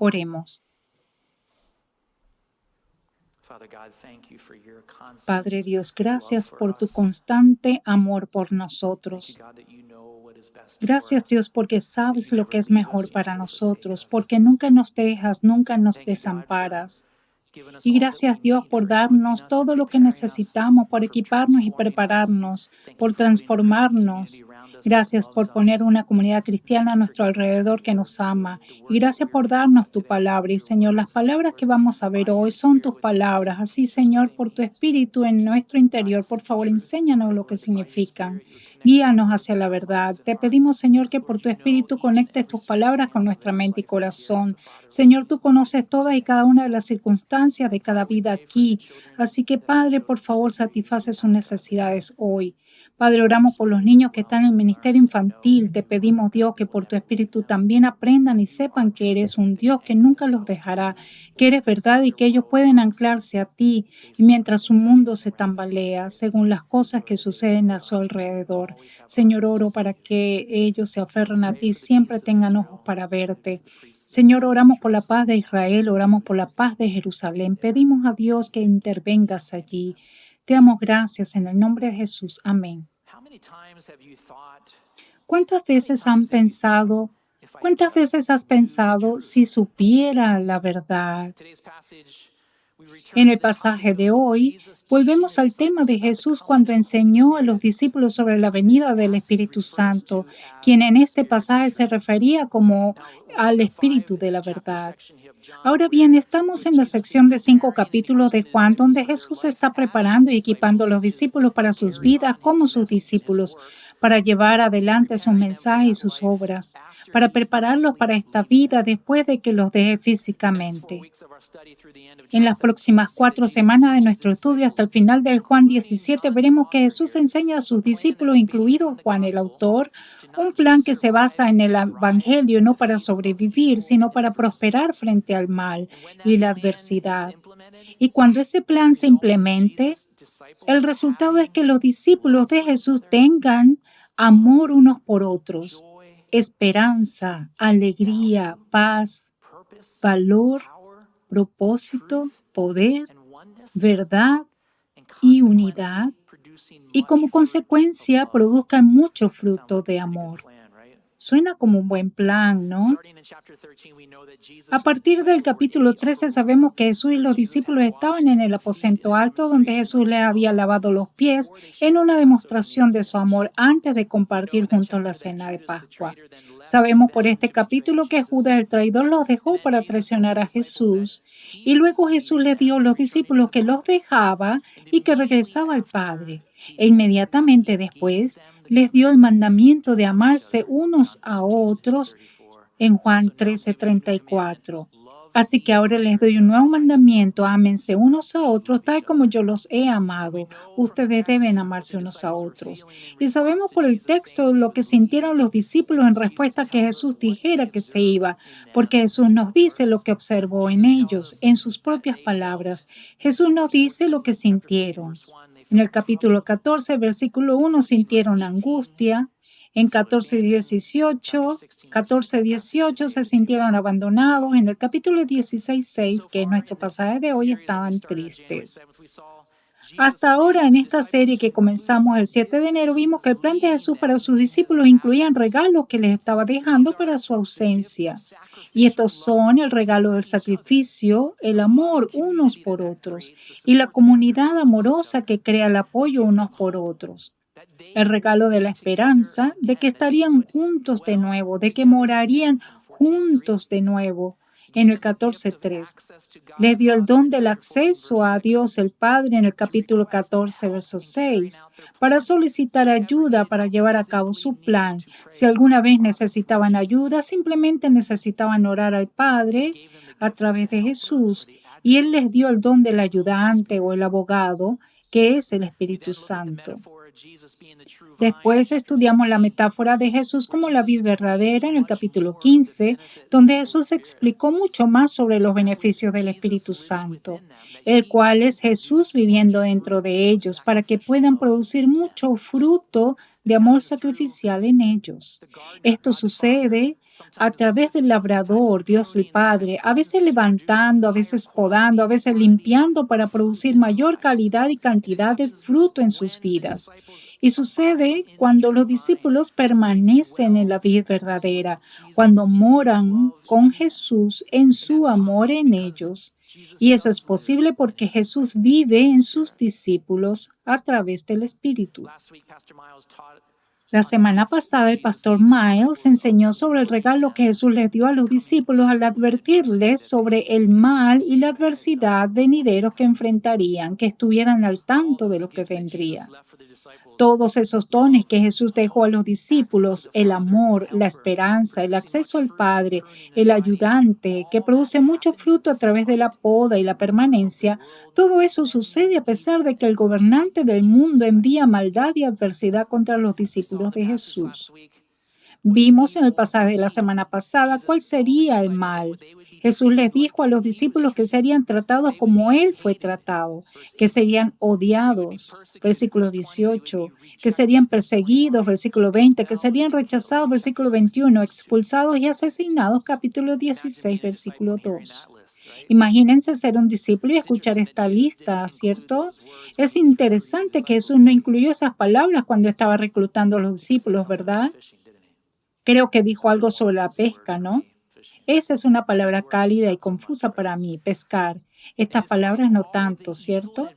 Oremos. Padre Dios, gracias por tu constante amor por nosotros. Gracias Dios porque sabes lo que es mejor para nosotros, porque nunca nos dejas, nunca nos desamparas. Y gracias Dios por darnos todo lo que necesitamos, por equiparnos y prepararnos, por transformarnos. Gracias por poner una comunidad cristiana a nuestro alrededor que nos ama. Y gracias por darnos tu palabra. Y Señor, las palabras que vamos a ver hoy son tus palabras. Así, Señor, por tu espíritu en nuestro interior, por favor, enséñanos lo que significan. Guíanos hacia la verdad. Te pedimos, Señor, que por tu espíritu conectes tus palabras con nuestra mente y corazón. Señor, tú conoces todas y cada una de las circunstancias de cada vida aquí. Así que, Padre, por favor, satisface sus necesidades hoy. Padre, oramos por los niños que están en el ministerio infantil. Te pedimos, Dios, que por tu espíritu también aprendan y sepan que eres un Dios que nunca los dejará, que eres verdad y que ellos pueden anclarse a ti y mientras su mundo se tambalea según las cosas que suceden a su alrededor. Señor, oro para que ellos se aferren a ti, siempre tengan ojos para verte. Señor, oramos por la paz de Israel, oramos por la paz de Jerusalén. Pedimos a Dios que intervengas allí. Te damos gracias en el nombre de Jesús. Amén. ¿Cuántas veces has pensado si supiera la verdad? En el pasaje de hoy, volvemos al tema de Jesús cuando enseñó a los discípulos sobre la venida del Espíritu Santo, quien en este pasaje se refería como al Espíritu de la verdad. Ahora bien, estamos en la sección de 5 capítulos de Juan, donde Jesús está preparando y equipando a los discípulos para sus vidas como sus discípulos, para llevar adelante sus mensajes y sus obras, para prepararlos para esta vida después de que los deje físicamente. En las próximas 4 semanas de nuestro estudio hasta el final del Juan 17 veremos que Jesús enseña a sus discípulos, incluido Juan el autor, un plan que se basa en el Evangelio no para sobrevivir, sino para prosperar frente al mal y la adversidad. Y cuando ese plan se implemente, el resultado es que los discípulos de Jesús tengan amor unos por otros, esperanza, alegría, paz, valor, propósito, poder, verdad y unidad, y como consecuencia produzcan mucho fruto de amor. Suena como un buen plan, ¿no? A partir del capítulo 13 sabemos que Jesús y los discípulos estaban en el aposento alto donde Jesús les había lavado los pies en una demostración de su amor antes de compartir juntos la cena de Pascua. Sabemos por este capítulo que Judas el traidor los dejó para traicionar a Jesús y luego Jesús les dio a los discípulos que los dejaba y que regresaba al Padre. E inmediatamente después les dio el mandamiento de amarse unos a otros en Juan 13:34. Así que ahora les doy un nuevo mandamiento, ámense unos a otros tal como yo los he amado. Ustedes deben amarse unos a otros. Y sabemos por el texto lo que sintieron los discípulos en respuesta a que Jesús dijera que se iba, porque Jesús nos dice lo que observó en ellos, en sus propias palabras. Jesús nos dice lo que sintieron. En el capítulo 14, versículo 1, sintieron angustia. En 14:18 se sintieron abandonados. En el capítulo 16:6, que es nuestro pasaje de hoy, estaban tristes. Hasta ahora, en esta serie que comenzamos el 7 de enero, vimos que el plan de Jesús para sus discípulos incluía regalos que les estaba dejando para su ausencia. Y estos son el regalo del sacrificio, el amor unos por otros y la comunidad amorosa que crea el apoyo unos por otros. El regalo de la esperanza, de que estarían juntos de nuevo, de que morarían juntos de nuevo. En el 14:3, les dio el don del acceso a Dios el Padre en el capítulo 14, verso 6, para solicitar ayuda para llevar a cabo su plan. Si alguna vez necesitaban ayuda, simplemente necesitaban orar al Padre a través de Jesús, y Él les dio el don del ayudante o el abogado, que es el Espíritu Santo. Después estudiamos la metáfora de Jesús como la vid verdadera en el capítulo 15, donde Jesús explicó mucho más sobre los beneficios del Espíritu Santo, el cual es Jesús viviendo dentro de ellos para que puedan producir mucho fruto de amor sacrificial en ellos. Esto sucede a través del labrador, Dios el Padre, a veces levantando, a veces podando, a veces limpiando para producir mayor calidad y cantidad de fruto en sus vidas. Y sucede cuando los discípulos permanecen en la vid verdadera, cuando moran con Jesús en su amor en ellos. Y eso es posible porque Jesús vive en sus discípulos a través del Espíritu. La semana pasada, el pastor Miles enseñó sobre el regalo que Jesús les dio a los discípulos al advertirles sobre el mal y la adversidad venideros que enfrentarían, que estuvieran al tanto de lo que vendría. Todos esos dones que Jesús dejó a los discípulos, el amor, la esperanza, el acceso al Padre, el ayudante, que produce mucho fruto a través de la poda y la permanencia, todo eso sucede a pesar de que el gobernante del mundo envía maldad y adversidad contra los discípulos de Jesús. Vimos en el pasaje de la semana pasada cuál sería el mal. Jesús les dijo a los discípulos que serían tratados como Él fue tratado, que serían odiados, versículo 18, que serían perseguidos, versículo 20, que serían rechazados, versículo 21, expulsados y asesinados, capítulo 16, versículo 2. Imagínense ser un discípulo y escuchar esta lista, ¿cierto? Es interesante que Jesús no incluyó esas palabras cuando estaba reclutando a los discípulos, ¿verdad? Creo que dijo algo sobre la pesca, ¿no? Esa es una palabra cálida y confusa para mí, pescar. Estas palabras no tanto, ¿cierto?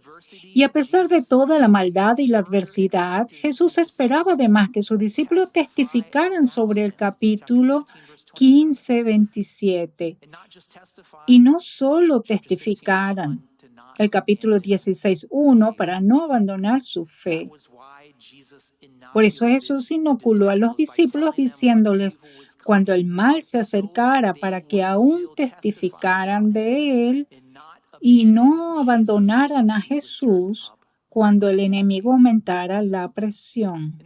Y a pesar de toda la maldad y la adversidad, Jesús esperaba además que sus discípulos testificaran sobre el capítulo 15, 27. Y no solo testificaran el capítulo 16, 1 para no abandonar su fe. Por eso Jesús inoculó a los discípulos diciéndoles, cuando el mal se acercara, para que aún testificaran de él y no abandonaran a Jesús cuando el enemigo aumentara la presión.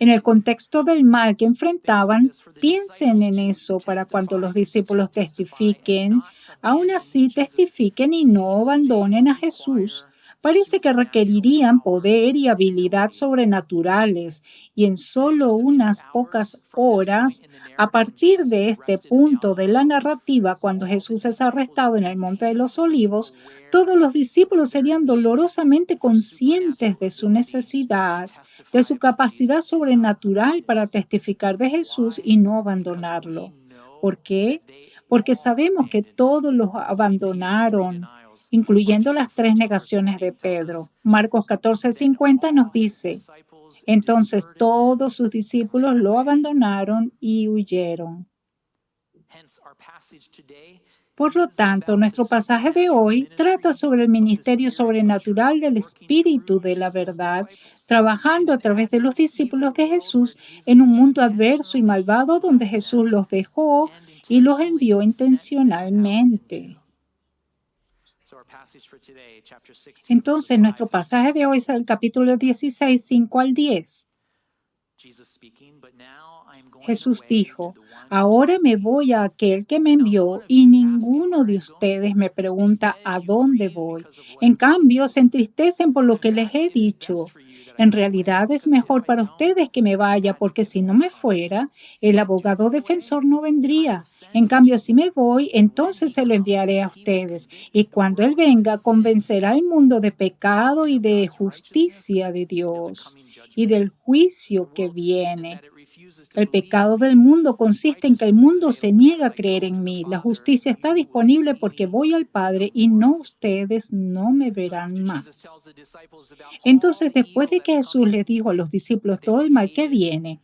En el contexto del mal que enfrentaban, piensen en eso para cuando los discípulos testifiquen. Aún así, testifiquen y no abandonen a Jesús. Parece que requerirían poder y habilidad sobrenaturales, y en solo unas pocas horas, a partir de este punto de la narrativa, cuando Jesús es arrestado en el Monte de los Olivos, todos los discípulos serían dolorosamente conscientes de su necesidad, de su capacidad sobrenatural para testificar de Jesús y no abandonarlo. ¿Por qué? Porque sabemos que todos los abandonaron, incluyendo las 3 negaciones de Pedro. Marcos 14:50 nos dice, entonces todos sus discípulos lo abandonaron y huyeron. Por lo tanto, nuestro pasaje de hoy trata sobre el ministerio sobrenatural del Espíritu de la verdad, trabajando a través de los discípulos de Jesús en un mundo adverso y malvado donde Jesús los dejó y los envió intencionalmente. Entonces, nuestro pasaje de hoy es el capítulo 16, 5 al 10. Jesús dijo, ahora me voy a aquel que me envió y ninguno de ustedes me pregunta a dónde voy. En cambio, se entristecen por lo que les he dicho. En realidad es mejor para ustedes que me vaya, porque si no me fuera, el abogado defensor no vendría. En cambio, si me voy, entonces se lo enviaré a ustedes. Y cuando Él venga, convencerá al mundo de pecado y de justicia de Dios y del juicio que viene. El pecado del mundo consiste en que el mundo se niega a creer en mí. La justicia está disponible porque voy al Padre y no ustedes no me verán más. Entonces, después de que Jesús les dijo a los discípulos todo el mal que viene,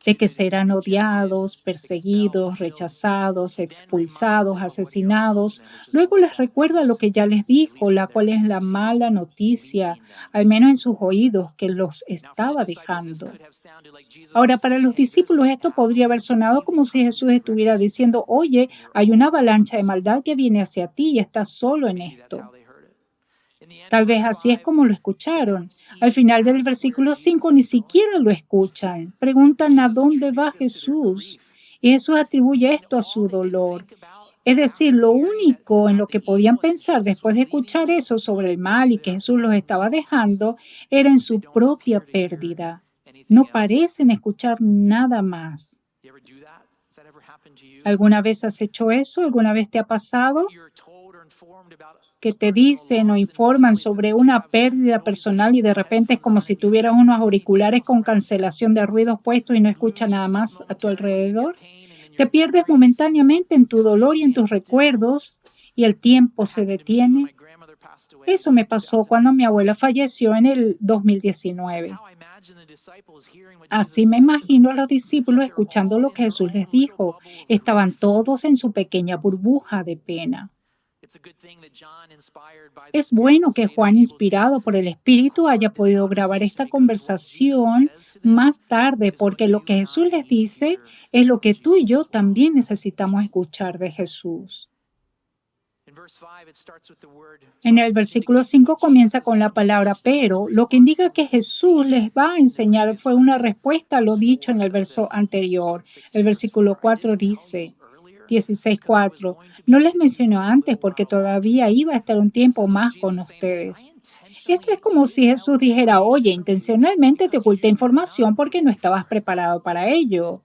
de que serán odiados, perseguidos, rechazados, expulsados, asesinados. Luego les recuerda lo que ya les dijo, la cual es la mala noticia, al menos en sus oídos, que los estaba dejando. Ahora, para los discípulos esto podría haber sonado como si Jesús estuviera diciendo, oye, hay una avalancha de maldad que viene hacia ti y estás solo en esto. Tal vez así es como lo escucharon. Al final del versículo 5 ni siquiera lo escuchan. Preguntan a dónde va Jesús. Y Jesús atribuye esto a su dolor. Es decir, lo único en lo que podían pensar después de escuchar eso sobre el mal y que Jesús los estaba dejando era en su propia pérdida. No parecen escuchar nada más. ¿Alguna vez has hecho eso? ¿Alguna vez te ha pasado que te dicen o informan sobre una pérdida personal y de repente es como si tuvieras unos auriculares con cancelación de ruidos puestos y no escuchas nada más a tu alrededor? Te pierdes momentáneamente en tu dolor y en tus recuerdos y el tiempo se detiene. Eso me pasó cuando mi abuela falleció en el 2019. Así me imagino a los discípulos escuchando lo que Jesús les dijo. Estaban todos en su pequeña burbuja de pena. Es bueno que Juan, inspirado por el Espíritu, haya podido grabar esta conversación más tarde, porque lo que Jesús les dice es lo que tú y yo también necesitamos escuchar de Jesús. En el versículo 5 comienza con la palabra pero, lo que indica que Jesús les va a enseñar fue una respuesta a lo dicho en el verso anterior. El versículo 4 dice, 16:4, no les mencionó antes porque todavía iba a estar un tiempo más con ustedes. Esto es como si Jesús dijera, oye, intencionalmente te oculté información porque no estabas preparado para ello,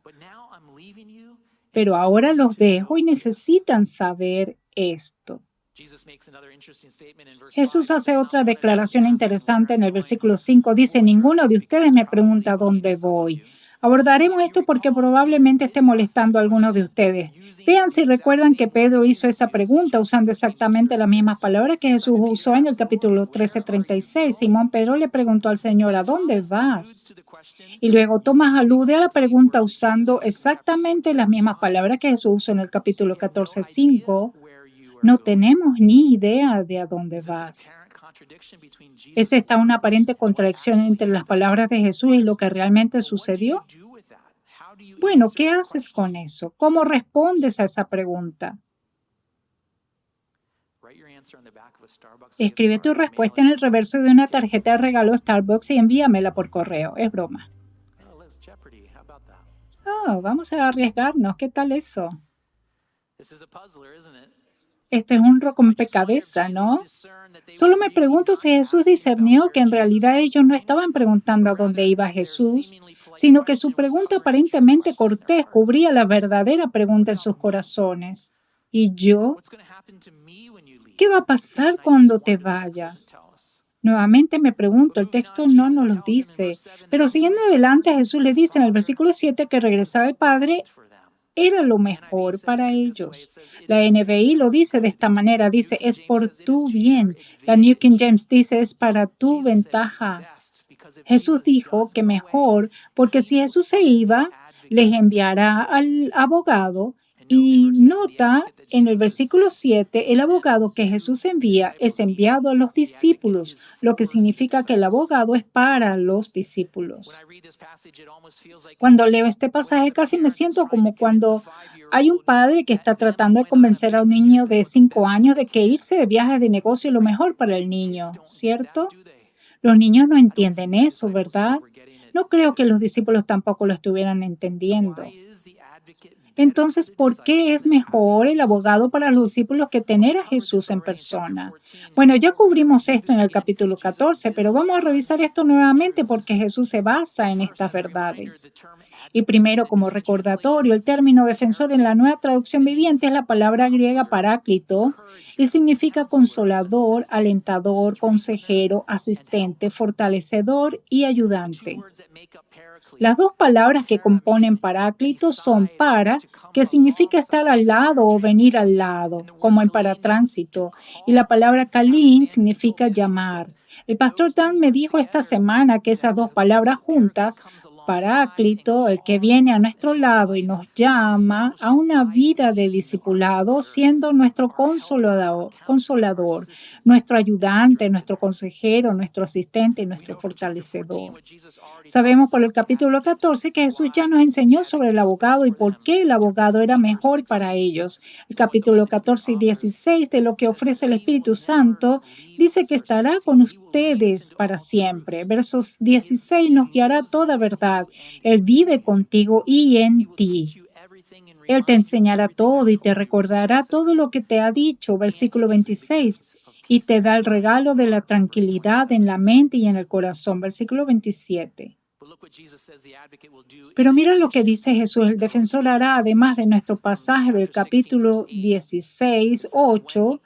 pero ahora los dejo y necesitan saber esto. Jesús hace otra declaración interesante en el versículo 5. Dice, ninguno de ustedes me pregunta dónde voy. Abordaremos esto porque probablemente esté molestando a algunos de ustedes. Vean si recuerdan que Pedro hizo esa pregunta usando exactamente las mismas palabras que Jesús usó en el capítulo 13:36. Simón Pedro le preguntó al Señor, ¿a dónde vas? Y luego Tomás alude a la pregunta usando exactamente las mismas palabras que Jesús usó en el capítulo 14:5. No tenemos ni idea de a dónde vas. ¿Es esta una aparente contradicción entre las palabras de Jesús y lo que realmente sucedió? Bueno, ¿qué haces con eso? ¿Cómo respondes a esa pregunta? Escribe tu respuesta en el reverso de una tarjeta de regalo Starbucks y envíamela por correo. Es broma. Oh, vamos a arriesgarnos. ¿Qué tal eso? Esto es un rompecabezas, ¿no? Solo me pregunto si Jesús discernió que en realidad ellos no estaban preguntando a dónde iba Jesús, sino que su pregunta aparentemente cortés cubría la verdadera pregunta en sus corazones. ¿Y yo? ¿Qué va a pasar cuando te vayas? Nuevamente me pregunto, el texto no nos lo dice, pero siguiendo adelante Jesús le dice en el versículo 7 que regresar al Padre era lo mejor para ellos. La NBI lo dice de esta manera, dice, es por tu bien. La New King James dice, es para tu ventaja. Jesús dijo que mejor, porque si Jesús se iba, les enviará al abogado. Y nota en el versículo 7, el abogado que Jesús envía es enviado a los discípulos, lo que significa que el abogado es para los discípulos. Cuando leo este pasaje casi me siento como cuando hay un padre que está tratando de convencer a un niño de 5 años de que irse de viaje de negocio es lo mejor para el niño, ¿cierto? Los niños no entienden eso, ¿verdad? No creo que los discípulos tampoco lo estuvieran entendiendo. Entonces, ¿por qué es mejor el abogado para los discípulos que tener a Jesús en persona? Bueno, ya cubrimos esto en el capítulo 14, pero vamos a revisar esto nuevamente porque Jesús se basa en estas verdades. Y primero, como recordatorio, el término defensor en la nueva traducción viviente es la palabra griega paráclito y significa consolador, alentador, consejero, asistente, fortalecedor y ayudante. Las dos palabras que componen paráclito son para, que significa estar al lado o venir al lado, como en paratránsito, y la palabra kalin significa llamar. El pastor Dan me dijo esta semana que esas dos palabras juntas, paráclito, el que viene a nuestro lado y nos llama a una vida de discipulado, siendo nuestro consolador, nuestro ayudante, nuestro consejero, nuestro asistente y nuestro fortalecedor. Sabemos por el capítulo 14 que Jesús ya nos enseñó sobre el abogado y por qué el abogado era mejor para ellos. El capítulo 14 y 16 de lo que ofrece el Espíritu Santo dice que estará con ustedes para siempre. Versos 16 nos guiará toda verdad. Él vive contigo y en ti. Él te enseñará todo y te recordará todo lo que te ha dicho, versículo 26, y te da el regalo de la tranquilidad en la mente y en el corazón, versículo 27. Pero mira lo que dice Jesús, el defensor hará, además de nuestro pasaje del capítulo 16, 8,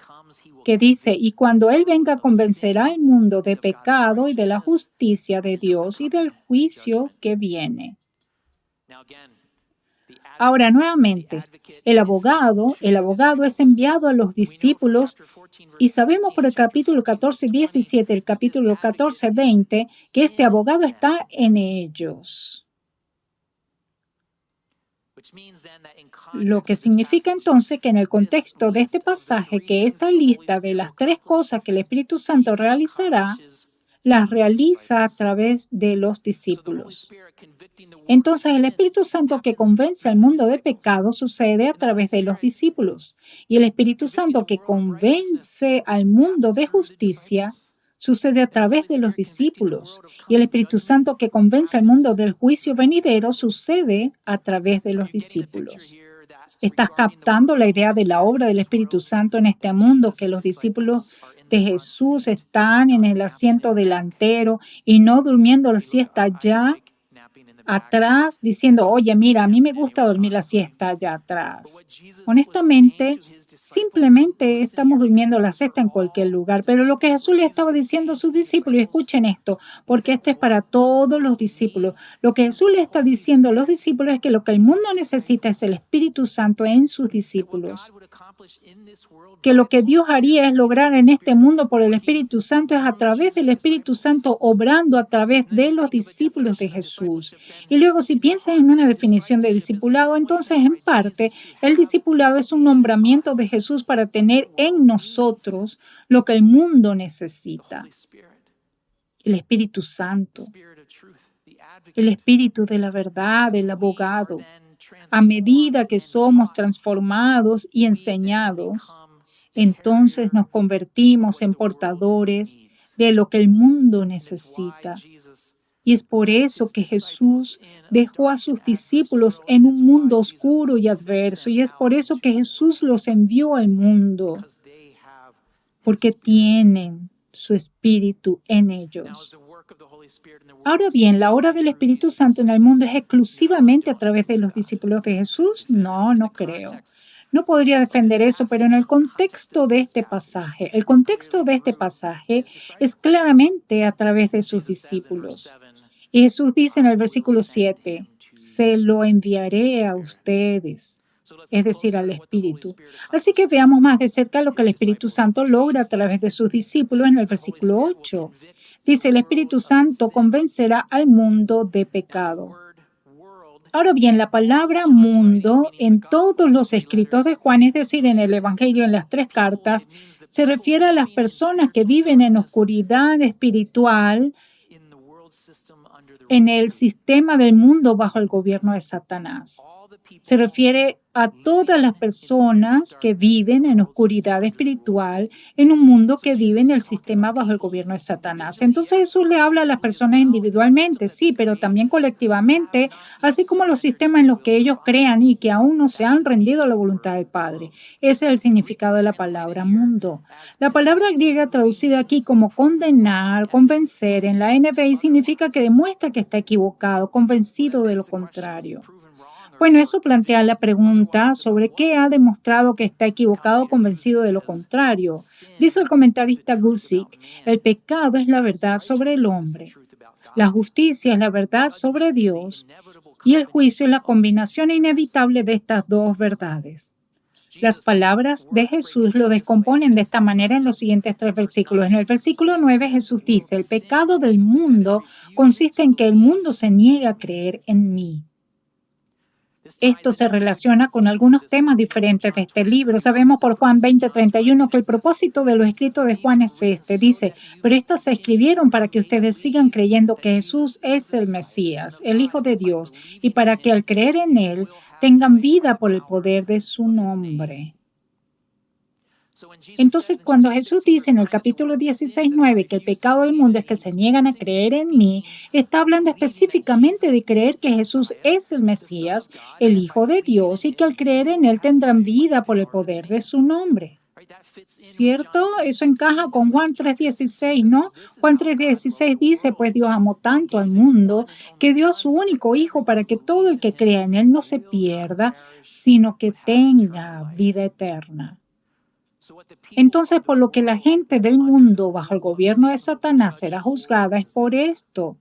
que dice, y cuando Él venga convencerá al mundo de pecado y de la justicia de Dios y del juicio que viene. Ahora, nuevamente, el abogado es enviado a los discípulos y sabemos por el capítulo 14, 17, el capítulo 14, 20, que este abogado está en ellos. Lo que significa entonces que en el contexto de este pasaje, que esta lista de las 3 cosas que el Espíritu Santo realizará, las realiza a través de los discípulos. Entonces, el Espíritu Santo que convence al mundo de pecado sucede a través de los discípulos. Y el Espíritu Santo que convence al mundo de justicia sucede a través de los discípulos. Y el Espíritu Santo que convence al mundo del juicio venidero sucede a través de los discípulos. ¿Estás captando la idea de la obra del Espíritu Santo en este mundo? Que los discípulos de Jesús están en el asiento delantero y no durmiendo la siesta allá atrás, diciendo, oye, mira, a mí me gusta dormir la siesta allá atrás. Honestamente, simplemente estamos durmiendo la siesta en cualquier lugar. Pero lo que Jesús le estaba diciendo a sus discípulos, y escuchen esto, porque esto es para todos los discípulos. Lo que Jesús le está diciendo a los discípulos es que lo que el mundo necesita es el Espíritu Santo en sus discípulos. Que lo que Dios haría es lograr en este mundo por el Espíritu Santo es a través del Espíritu Santo obrando a través de los discípulos de Jesús. Y luego, si piensas en una definición de discipulado, entonces en parte el discipulado es un nombramiento de Jesús para tener en nosotros lo que el mundo necesita. El Espíritu Santo, el Espíritu de la verdad, el abogado. A medida que somos transformados y enseñados, entonces nos convertimos en portadores de lo que el mundo necesita. Y es por eso que Jesús dejó a sus discípulos en un mundo oscuro y adverso. Y es por eso que Jesús los envió al mundo, porque tienen su Espíritu en ellos. Ahora bien, ¿la obra del Espíritu Santo en el mundo es exclusivamente a través de los discípulos de Jesús? No, no creo. No podría defender eso, pero en el contexto de este pasaje, el contexto de este pasaje es claramente a través de sus discípulos. Y Jesús dice en el versículo 7, se lo enviaré a ustedes, es decir, al Espíritu. Así que veamos más de cerca lo que el Espíritu Santo logra a través de sus discípulos en el versículo 8. Dice, el Espíritu Santo convencerá al mundo de pecado. Ahora bien, la palabra mundo en todos los escritos de Juan, es decir, en el Evangelio, en las 3 cartas, se refiere a las personas que viven en oscuridad espiritual en el sistema del mundo bajo el gobierno de Satanás. Se refiere a todas las personas que viven en oscuridad espiritual en un mundo que vive en el sistema bajo el gobierno de Satanás. Entonces Jesús le habla a las personas individualmente, sí, pero también colectivamente, así como los sistemas en los que ellos crean y que aún no se han rendido a la voluntad del Padre. Ese es el significado de la palabra mundo. La palabra griega traducida aquí como condenar, convencer en la NBI significa que demuestra que está equivocado, convencido de lo contrario. Bueno, eso plantea la pregunta sobre qué ha demostrado que está equivocado o convencido de lo contrario. Dice el comentarista Guzik, el pecado es la verdad sobre el hombre, la justicia es la verdad sobre Dios y el juicio es la combinación inevitable de estas 2 verdades. Las palabras de Jesús lo descomponen de esta manera en los siguientes 3 versículos. En el versículo 9 Jesús dice, el pecado del mundo consiste en que el mundo se niega a creer en mí. Esto se relaciona con algunos temas diferentes de este libro. Sabemos por Juan 20:31 que el propósito de los escritos de Juan es este. Dice, pero estas se escribieron para que ustedes sigan creyendo que Jesús es el Mesías, el Hijo de Dios, y para que al creer en Él tengan vida por el poder de su nombre. Entonces, cuando Jesús dice en el capítulo 16:9 que el pecado del mundo es que se niegan a creer en mí, está hablando específicamente de creer que Jesús es el Mesías, el Hijo de Dios, y que al creer en Él tendrán vida por el poder de su nombre. ¿Cierto? Eso encaja con Juan 3:16, ¿no? Juan 3:16 dice, pues Dios amó tanto al mundo que dio a su único Hijo para que todo el que crea en Él no se pierda, sino que tenga vida eterna. Entonces, por lo que la gente del mundo bajo el gobierno de Satanás será juzgada es por esto,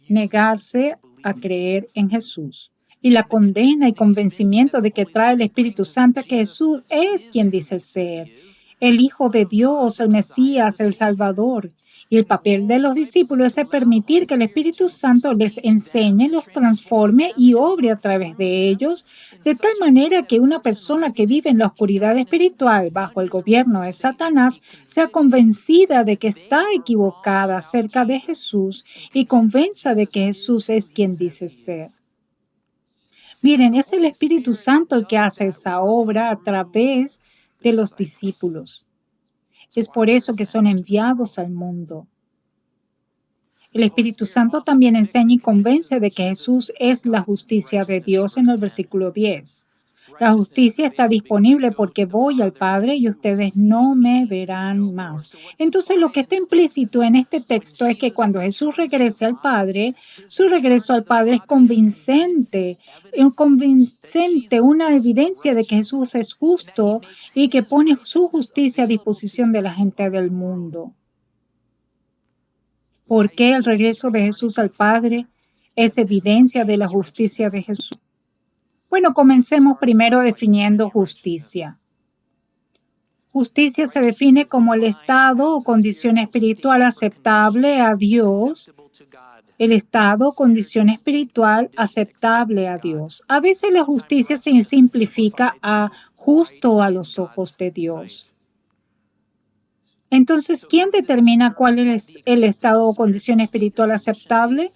negarse a creer en Jesús. Y la condena y convencimiento de que trae el Espíritu Santo que Jesús es quien dice ser, el Hijo de Dios, el Mesías, el Salvador. Y el papel de los discípulos es permitir que el Espíritu Santo les enseñe, los transforme y obre a través de ellos, de tal manera que una persona que vive en la oscuridad espiritual bajo el gobierno de Satanás sea convencida de que está equivocada acerca de Jesús y convenza de que Jesús es quien dice ser. Miren, es el Espíritu Santo el que hace esa obra a través de los discípulos. Es por eso que son enviados al mundo. El Espíritu Santo también enseña y convence de que Jesús es la justicia de Dios en el versículo 10. La justicia está disponible porque voy al Padre y ustedes no me verán más. Entonces, lo que está implícito en este texto es que cuando Jesús regrese al Padre, su regreso al Padre es convincente, una evidencia de que Jesús es justo y que pone su justicia a disposición de la gente del mundo. ¿Por qué el regreso de Jesús al Padre es evidencia de la justicia de Jesús? Bueno, comencemos primero definiendo justicia. Justicia se define como el estado o condición espiritual aceptable a Dios. El estado o condición espiritual aceptable a Dios. A veces la justicia se simplifica a justo a los ojos de Dios. Entonces, ¿quién determina cuál es el estado o condición espiritual aceptable?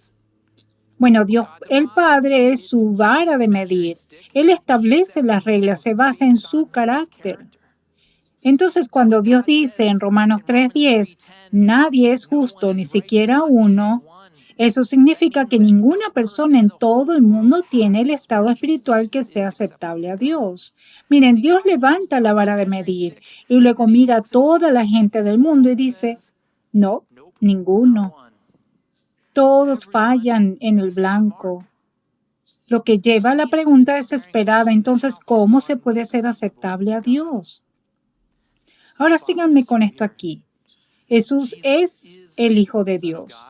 Bueno, Dios, el Padre, es su vara de medir. Él establece las reglas, se basa en su carácter. Entonces, cuando Dios dice en Romanos 3:10, nadie es justo, ni siquiera uno, eso significa que ninguna persona en todo el mundo tiene el estado espiritual que sea aceptable a Dios. Miren, Dios levanta la vara de medir y luego mira a toda la gente del mundo y dice, no, ninguno. Todos fallan en el blanco. Lo que lleva a la pregunta desesperada, entonces, ¿cómo se puede ser aceptable a Dios? Ahora síganme con esto aquí. Jesús es el Hijo de Dios.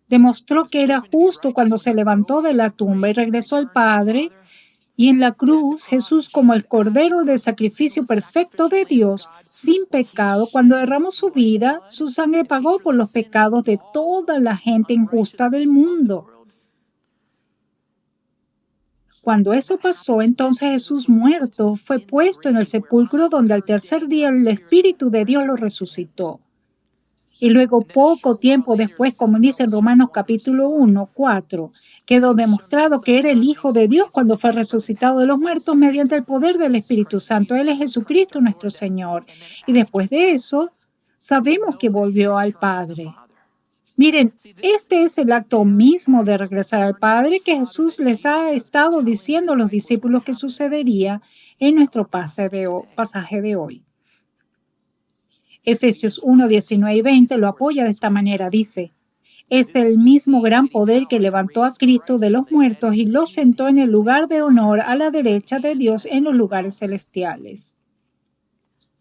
Demostró que era justo cuando se levantó de la tumba y regresó al Padre. Y en la cruz, Jesús, como el Cordero de sacrificio perfecto de Dios, sin pecado, cuando derramó su vida, su sangre pagó por los pecados de toda la gente injusta del mundo. Cuando eso pasó, entonces Jesús muerto fue puesto en el sepulcro donde al tercer día el Espíritu de Dios lo resucitó. Y luego, poco tiempo después, como dice en Romanos capítulo 1:4, quedó demostrado que era el Hijo de Dios cuando fue resucitado de los muertos mediante el poder del Espíritu Santo. Él es Jesucristo nuestro Señor. Y después de eso, sabemos que volvió al Padre. Miren, este es el acto mismo de regresar al Padre que Jesús les ha estado diciendo a los discípulos que sucedería en nuestro pasaje de hoy. Efesios 1:19 y 20 lo apoya de esta manera. Dice, es el mismo gran poder que levantó a Cristo de los muertos y lo sentó en el lugar de honor a la derecha de Dios en los lugares celestiales.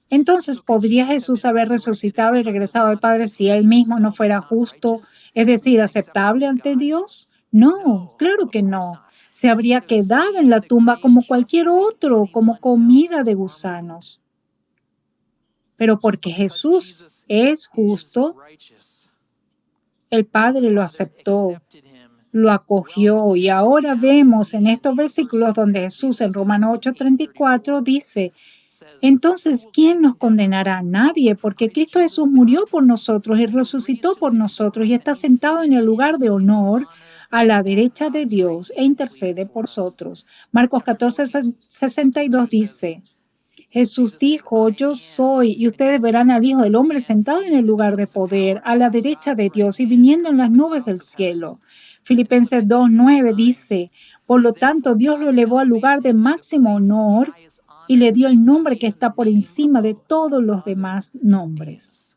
Entonces, ¿podría Jesús haber resucitado y regresado al Padre si él mismo no fuera justo, es decir, aceptable ante Dios? No, claro que no. Se habría quedado en la tumba como cualquier otro, como comida de gusanos. Pero porque Jesús es justo, el Padre lo aceptó, lo acogió. Y ahora vemos en estos versículos donde Jesús en Romanos 8:34 dice, entonces, ¿quién nos condenará? Nadie, porque Cristo Jesús murió por nosotros y resucitó por nosotros y está sentado en el lugar de honor a la derecha de Dios e intercede por nosotros. Marcos 14:62 dice, Jesús dijo, yo soy, y ustedes verán al Hijo del Hombre sentado en el lugar de poder, a la derecha de Dios y viniendo en las nubes del cielo. Filipenses 2:9 dice, por lo tanto, Dios lo elevó al lugar de máximo honor y le dio el nombre que está por encima de todos los demás nombres.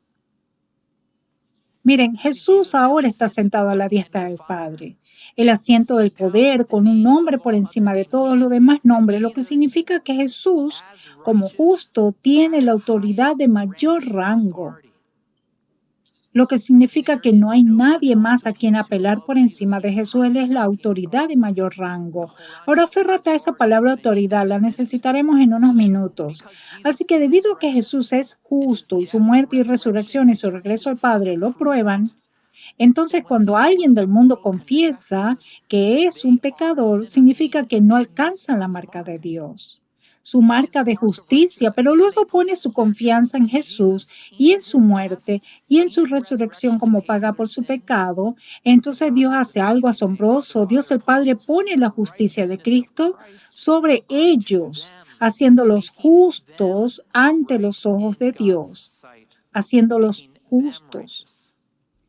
Miren, Jesús ahora está sentado a la diestra del Padre, el asiento del poder con un nombre por encima de todos los demás nombres, lo que significa que Jesús, como justo, tiene la autoridad de mayor rango, lo que significa que no hay nadie más a quien apelar por encima de Jesús. Él es la autoridad de mayor rango. Ahora, aférrate a esa palabra autoridad, la necesitaremos en unos minutos. Así que debido a que Jesús es justo y su muerte y resurrección y su regreso al Padre lo prueban, entonces cuando alguien del mundo confiesa que es un pecador, significa que no alcanza la marca de Dios, su marca de justicia, pero luego pone su confianza en Jesús y en su muerte y en su resurrección como paga por su pecado. Entonces Dios hace algo asombroso. Dios el Padre pone la justicia de Cristo sobre ellos, haciéndolos justos ante los ojos de Dios, haciéndolos justos.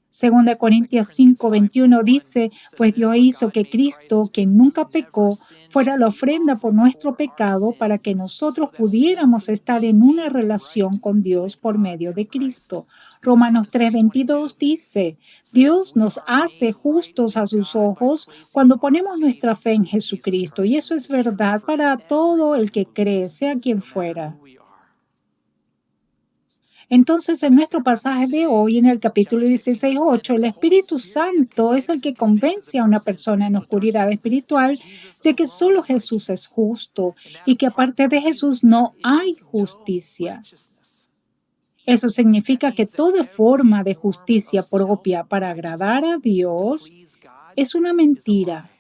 Segunda de Corintios 5:21 dice, pues Dios hizo que Cristo, quien nunca pecó, fuera la ofrenda por nuestro pecado para que nosotros pudiéramos estar en una relación con Dios por medio de Cristo. Romanos 3:22 dice, Dios nos hace justos a sus ojos cuando ponemos nuestra fe en Jesucristo. Y eso es verdad para todo el que cree, sea quien fuera. Entonces, en nuestro pasaje de hoy, en el capítulo 16:8, el Espíritu Santo es el que convence a una persona en oscuridad espiritual de que solo Jesús es justo y que aparte de Jesús no hay justicia. Eso significa que toda forma de justicia propia para agradar a Dios es una mentira.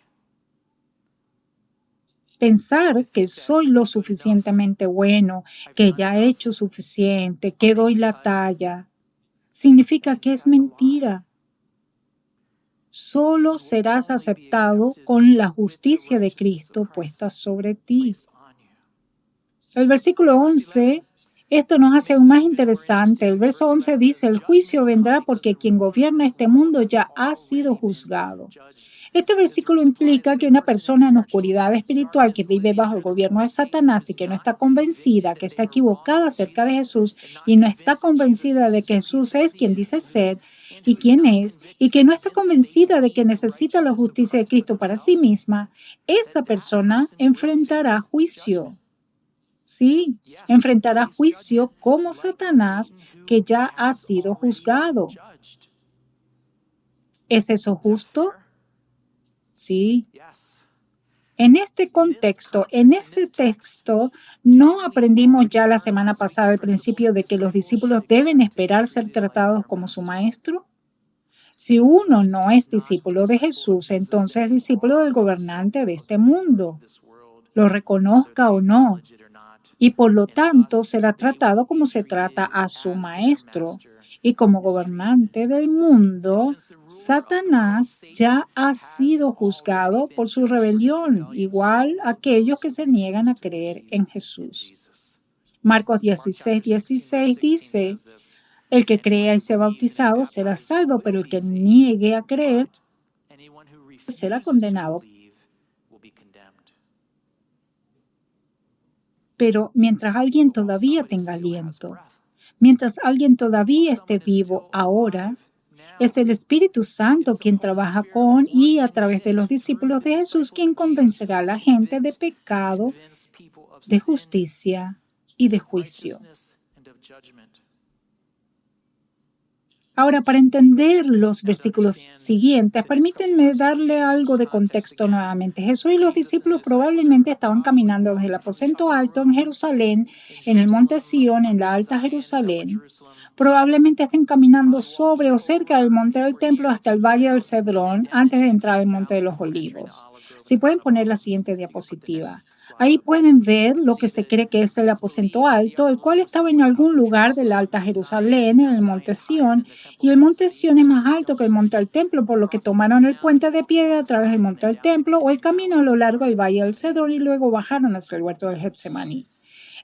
Pensar que soy lo suficientemente bueno, que ya he hecho suficiente, que doy la talla, significa que es mentira. Solo serás aceptado con la justicia de Cristo puesta sobre ti. El versículo 11, esto nos hace aún más interesante. El verso 11 dice, el juicio vendrá porque quien gobierna este mundo ya ha sido juzgado. Este versículo implica que una persona en oscuridad espiritual que vive bajo el gobierno de Satanás y que no está convencida, que está equivocada acerca de Jesús y no está convencida de que Jesús es quien dice ser y quién es, y que no está convencida de que necesita la justicia de Cristo para sí misma, esa persona enfrentará juicio. Sí, enfrentará juicio como Satanás que ya ha sido juzgado. ¿Es eso justo? Sí. En este contexto, en ese texto, ¿no aprendimos ya la semana pasada el principio de que los discípulos deben esperar ser tratados como su maestro? Si uno no es discípulo de Jesús, entonces es discípulo del gobernante de este mundo, lo reconozca o no, y por lo tanto será tratado como se trata a su maestro. Y como gobernante del mundo, Satanás ya ha sido juzgado por su rebelión, igual a aquellos que se niegan a creer en Jesús. Marcos 16:16 dice, el que crea y sea bautizado será salvo, pero el que niegue a creer será condenado. Pero mientras alguien todavía tenga aliento, mientras alguien todavía esté vivo ahora, es el Espíritu Santo quien trabaja con y a través de los discípulos de Jesús quien convencerá a la gente de pecado, de justicia y de juicio. Ahora, para entender los versículos siguientes, permítanme darle algo de contexto nuevamente. Jesús y los discípulos probablemente estaban caminando desde el aposento alto en Jerusalén, en el monte Sión, en la alta Jerusalén. Probablemente estén caminando sobre o cerca del monte del templo hasta el valle del Cedrón, antes de entrar al monte de los olivos. Si pueden poner la siguiente diapositiva. Ahí pueden ver lo que se cree que es el aposento alto, el cual estaba en algún lugar de la Alta Jerusalén, en el monte Sión, y el monte Sión es más alto que el monte del templo, por lo que tomaron el puente de piedra a través del monte del templo o el camino a lo largo del valle del Cedrón y luego bajaron hacia el huerto del Getsemaní.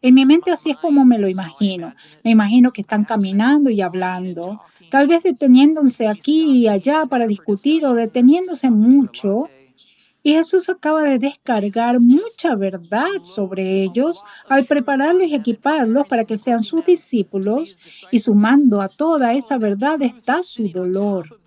En mi mente así es como me lo imagino. Me imagino que están caminando y hablando, tal vez deteniéndose aquí y allá para discutir o deteniéndose mucho. Y Jesús acaba de descargar mucha verdad sobre ellos al prepararlos y equiparlos para que sean sus discípulos, y sumando a toda esa verdad está su dolor.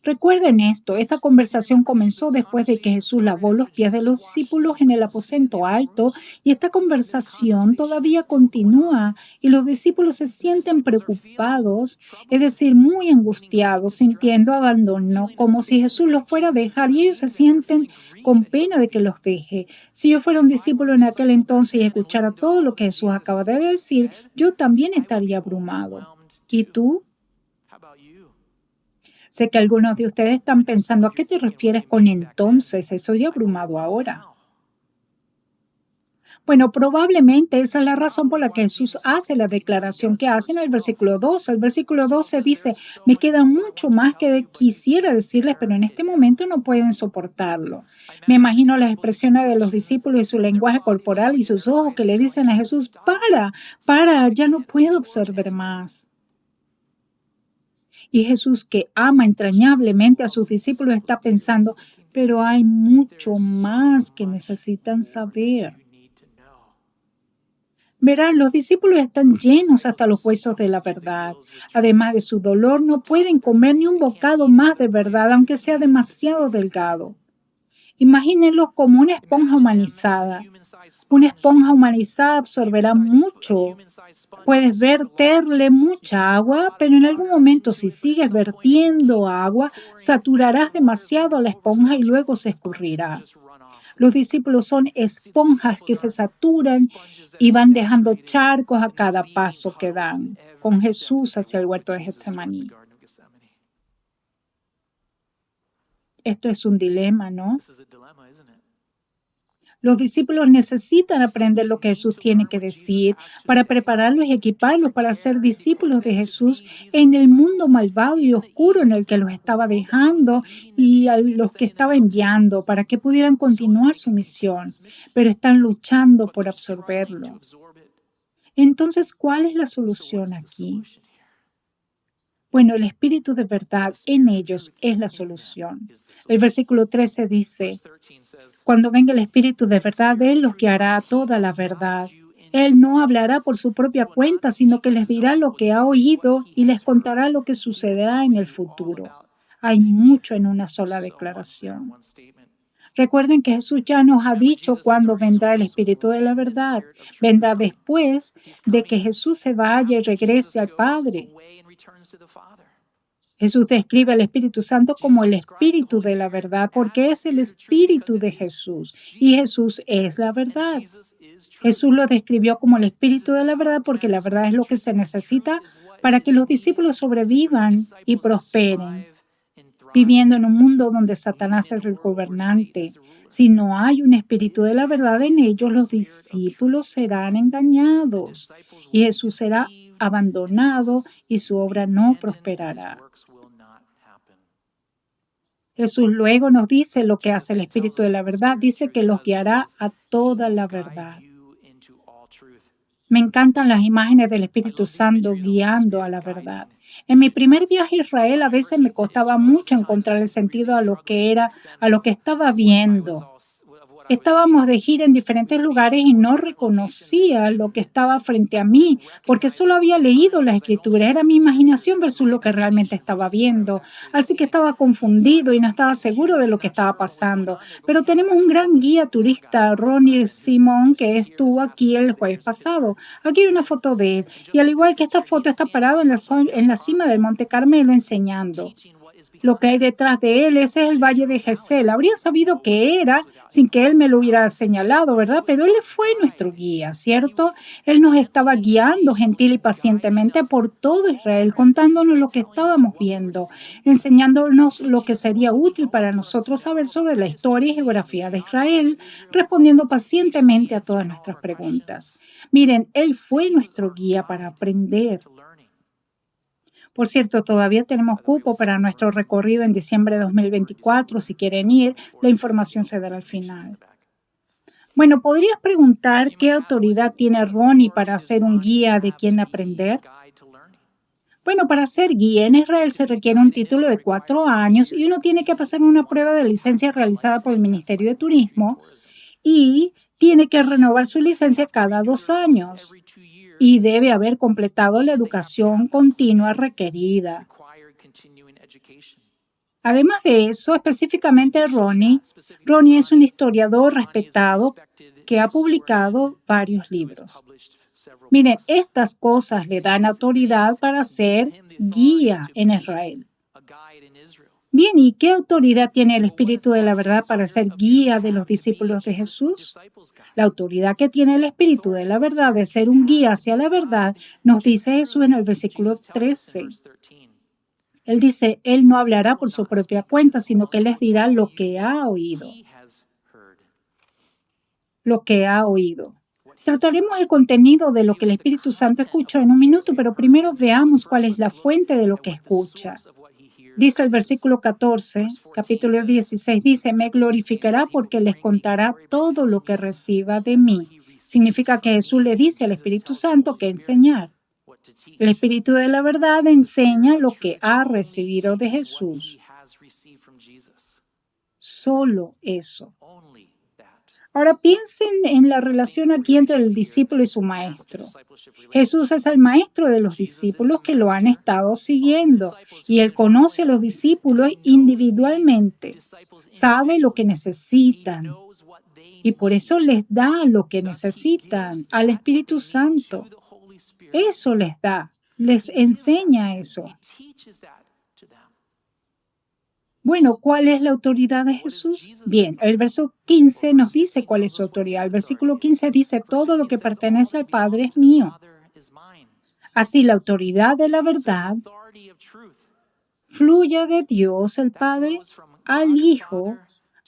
Recuerden esto, esta conversación comenzó después de que Jesús lavó los pies de los discípulos en el aposento alto, y esta conversación todavía continúa y los discípulos se sienten preocupados, es decir, muy angustiados, sintiendo abandono, como si Jesús los fuera a dejar, y ellos se sienten con pena de que los deje. Si yo fuera un discípulo en aquel entonces y escuchara todo lo que Jesús acaba de decir, yo también estaría abrumado. ¿Y tú? Sé que algunos de ustedes están pensando, ¿a qué te refieres con entonces? Estoy abrumado ahora. Bueno, probablemente esa es la razón por la que Jesús hace la declaración que hace en el versículo 12. El versículo 12 dice, me queda mucho más que quisiera decirles, pero en este momento no pueden soportarlo. Me imagino las expresiones de los discípulos y su lenguaje corporal y sus ojos que le dicen a Jesús, para, ya no puedo absorber más. Y Jesús, que ama entrañablemente a sus discípulos, está pensando, pero hay mucho más que necesitan saber. Verán, los discípulos están llenos hasta los huesos de la verdad. Además de su dolor, no pueden comer ni un bocado más de verdad, aunque sea demasiado delgado. Imagínenlos como una esponja humanizada. Una esponja humanizada absorberá mucho. Puedes verterle mucha agua, pero en algún momento, si sigues vertiendo agua, saturarás demasiado la esponja y luego se escurrirá. Los discípulos son esponjas que se saturan y van dejando charcos a cada paso que dan con Jesús hacia el huerto de Getsemaní. Esto es un dilema, ¿no? Los discípulos necesitan aprender lo que Jesús tiene que decir para prepararlos y equiparlos para ser discípulos de Jesús en el mundo malvado y oscuro en el que los estaba dejando y a los que estaba enviando para que pudieran continuar su misión, pero están luchando por absorberlo. Entonces, ¿cuál es la solución aquí? Bueno, el Espíritu de verdad en ellos es la solución. El versículo 13 dice, cuando venga el Espíritu de verdad, Él los guiará a toda la verdad. Él no hablará por su propia cuenta, sino que les dirá lo que ha oído y les contará lo que sucederá en el futuro. Hay mucho en una sola declaración. Recuerden que Jesús ya nos ha dicho cuándo vendrá el Espíritu de la verdad. Vendrá después de que Jesús se vaya y regrese al Padre. Jesús describe al Espíritu Santo como el Espíritu de la verdad porque es el Espíritu de Jesús y Jesús es la verdad. Jesús lo describió como el Espíritu de la verdad porque la verdad es lo que se necesita para que los discípulos sobrevivan y prosperen, viviendo en un mundo donde Satanás es el gobernante. Si no hay un espíritu de la verdad en ellos, los discípulos serán engañados y Jesús será abandonado y su obra no prosperará. Jesús luego nos dice lo que hace el Espíritu de la verdad. Dice que los guiará a toda la verdad. Me encantan las imágenes del Espíritu Santo guiando a la verdad. En mi primer viaje a Israel a veces me costaba mucho encontrar el sentido a lo que era, a lo que estaba viendo. Estábamos de gira en diferentes lugares y no reconocía lo que estaba frente a mí porque solo había leído las escrituras. Era mi imaginación versus lo que realmente estaba viendo. Así que estaba confundido y no estaba seguro de lo que estaba pasando. Pero tenemos un gran guía turista, Ronnie Simón, que estuvo aquí el jueves pasado. Aquí hay una foto de él. Y al igual que esta foto, está parado en la cima del Monte Carmelo enseñando. Lo que hay detrás de él, ese es el Valle de Gesel. Habría sabido qué era sin que él me lo hubiera señalado, ¿verdad? Pero él fue nuestro guía, ¿cierto? Él nos estaba guiando gentil y pacientemente por todo Israel, contándonos lo que estábamos viendo, enseñándonos lo que sería útil para nosotros saber sobre la historia y geografía de Israel, respondiendo pacientemente a todas nuestras preguntas. Miren, él fue nuestro guía para aprender. Por cierto, todavía tenemos cupo para nuestro recorrido en diciembre de 2024. Si quieren ir, la información se dará al final. Bueno, ¿podrías preguntar qué autoridad tiene Ronnie para ser un guía de quien aprender? Bueno, para ser guía en Israel se requiere un título de 4 años y uno tiene que pasar una prueba de licencia realizada por el Ministerio de Turismo y tiene que renovar su licencia cada 2 años y debe haber completado la educación continua requerida. Además de eso, específicamente Ronnie es un historiador respetado que ha publicado varios libros. Miren, estas cosas le dan autoridad para ser guía en Israel. Bien, ¿y qué autoridad tiene el Espíritu de la verdad para ser guía de los discípulos de Jesús? La autoridad que tiene el Espíritu de la verdad de ser un guía hacia la verdad, nos dice Jesús en el versículo 13. Él dice, Él no hablará por su propia cuenta, sino que les dirá lo que ha oído. Lo que ha oído. Trataremos el contenido de lo que el Espíritu Santo escuchó en un minuto, pero primero veamos cuál es la fuente de lo que escucha. Dice el versículo 14, capítulo 16, dice, me glorificará porque les contará todo lo que reciba de mí. Significa que Jesús le dice al Espíritu Santo que enseñar. El Espíritu de la verdad enseña lo que ha recibido de Jesús. Solo eso. Ahora piensen en la relación aquí entre el discípulo y su maestro. Jesús es el maestro de los discípulos que lo han estado siguiendo y él conoce a los discípulos individualmente, sabe lo que necesitan y por eso les da lo que necesitan al Espíritu Santo. Eso les da, les enseña eso. Bueno, ¿cuál es la autoridad de Jesús? Bien, el verso 15 nos dice cuál es su autoridad. El versículo 15 dice, todo lo que pertenece al Padre es mío. Así, la autoridad de la verdad fluye de Dios el Padre al Hijo,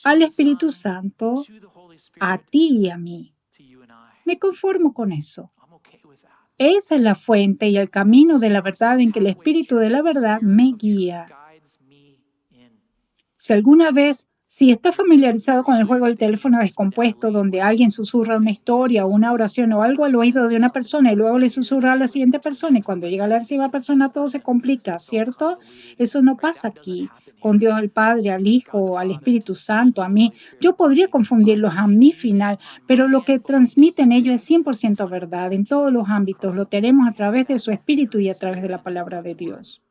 al Espíritu Santo, a ti y a mí. Me conformo con eso. Esa es la fuente y el camino de la verdad en que el Espíritu de la verdad me guía. Si está familiarizado con el juego del teléfono descompuesto, donde alguien susurra una historia o una oración o algo al oído de una persona y luego le susurra a la siguiente persona y cuando llega a la tercera persona todo se complica, ¿cierto? Eso no pasa aquí con Dios el Padre, al Hijo, al Espíritu Santo, a mí. Yo podría confundirlos a mi final, pero lo que transmiten ellos es 100% verdad en todos los ámbitos. Lo tenemos a través de su Espíritu y a través de la palabra de Dios.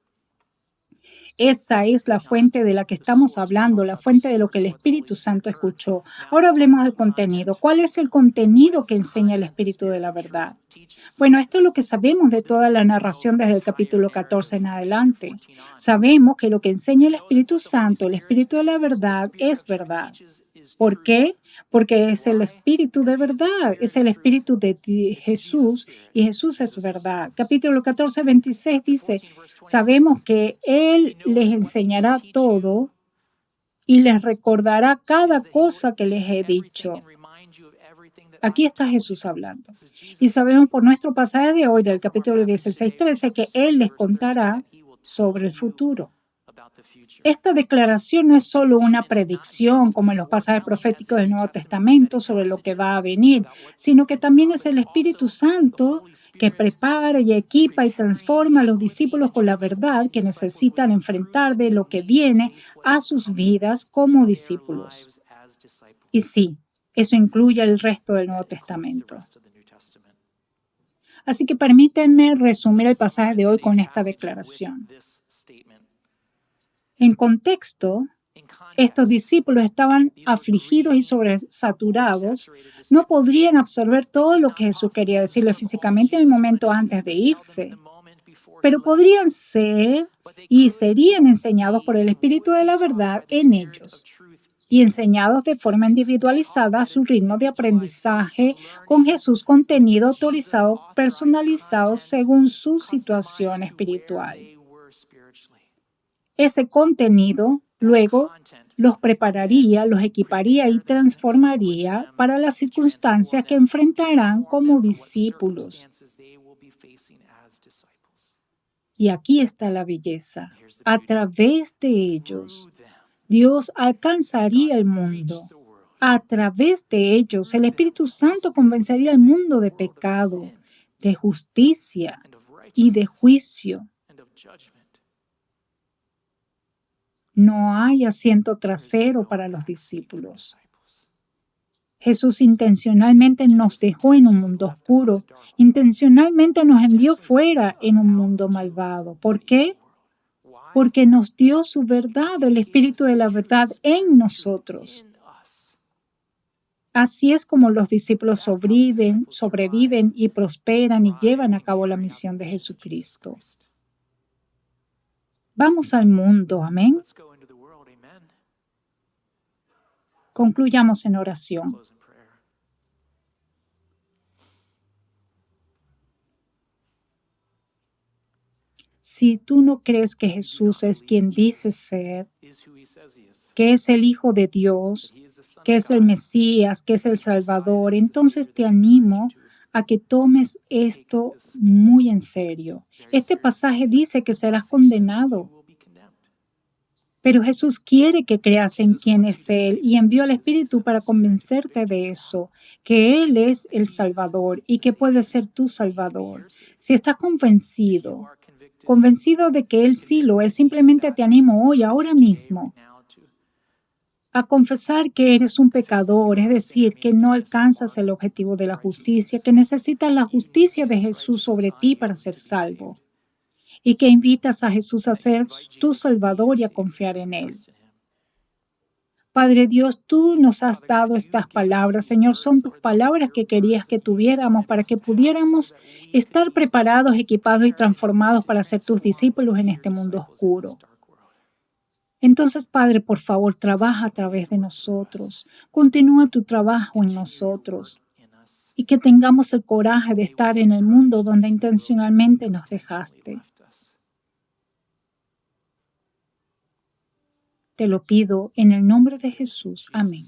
Esa es la fuente de la que estamos hablando, la fuente de lo que el Espíritu Santo escuchó. Ahora hablemos del contenido. ¿Cuál es el contenido que enseña el Espíritu de la verdad? Bueno, esto es lo que sabemos de toda la narración desde el capítulo 14 en adelante. Sabemos que lo que enseña el Espíritu Santo, el Espíritu de la verdad, es verdad. ¿Por qué? Porque es el Espíritu de verdad, es el Espíritu de Jesús y Jesús es verdad. Capítulo 14, 26 dice, sabemos que Él les enseñará todo y les recordará cada cosa que les he dicho. Aquí está Jesús hablando. Y sabemos por nuestro pasaje de hoy, del capítulo 16, 13, que Él les contará sobre el futuro. Esta declaración no es solo una predicción, como en los pasajes proféticos del Nuevo Testamento, sobre lo que va a venir, sino que también es el Espíritu Santo que prepara y equipa y transforma a los discípulos con la verdad que necesitan enfrentar de lo que viene a sus vidas como discípulos. Y sí, eso incluye el resto del Nuevo Testamento. Así que permítanme resumir el pasaje de hoy con esta declaración. En contexto, estos discípulos estaban afligidos y sobresaturados, no podrían absorber todo lo que Jesús quería decirles físicamente en el momento antes de irse, pero podrían ser y serían enseñados por el Espíritu de la verdad en ellos y enseñados de forma individualizada a su ritmo de aprendizaje con Jesús contenido autorizado, personalizado según su situación espiritual. Ese contenido luego los prepararía, los equiparía y transformaría para las circunstancias que enfrentarán como discípulos. Y aquí está la belleza. A través de ellos, Dios alcanzaría el mundo A través de ellos, el Espíritu Santo convencería al mundo de pecado, de justicia y de juicio. No hay asiento trasero para los discípulos. Jesús intencionalmente nos dejó en un mundo oscuro, intencionalmente nos envió fuera en un mundo malvado. ¿Por qué? Porque nos dio su verdad, el Espíritu de la verdad en nosotros. Así es como los discípulos sobreviven y prosperan y llevan a cabo la misión de Jesucristo. Vamos al mundo, amén. Concluyamos en oración. Si tú no crees que Jesús es quien dice ser, que es el Hijo de Dios, que es el Mesías, que es el Salvador, entonces te animo a que tomes esto muy en serio. Este pasaje dice que serás condenado, pero Jesús quiere que creas en quién es Él y envió al Espíritu para convencerte de eso, que Él es el Salvador y que puede ser tu Salvador. Si estás convencido de que Él sí lo es, simplemente te animo hoy, ahora mismo, a confesar que eres un pecador, es decir, que no alcanzas el objetivo de la justicia, que necesitas la justicia de Jesús sobre ti para ser salvo y que invitas a Jesús a ser tu Salvador y a confiar en Él. Padre Dios, tú nos has dado estas palabras, Señor, son tus palabras que querías que tuviéramos para que pudiéramos estar preparados, equipados y transformados para ser tus discípulos en este mundo oscuro. Entonces, Padre, por favor, trabaja a través de nosotros. Continúa tu trabajo en nosotros y que tengamos el coraje de estar en el mundo donde intencionalmente nos dejaste. Te lo pido en el nombre de Jesús. Amén.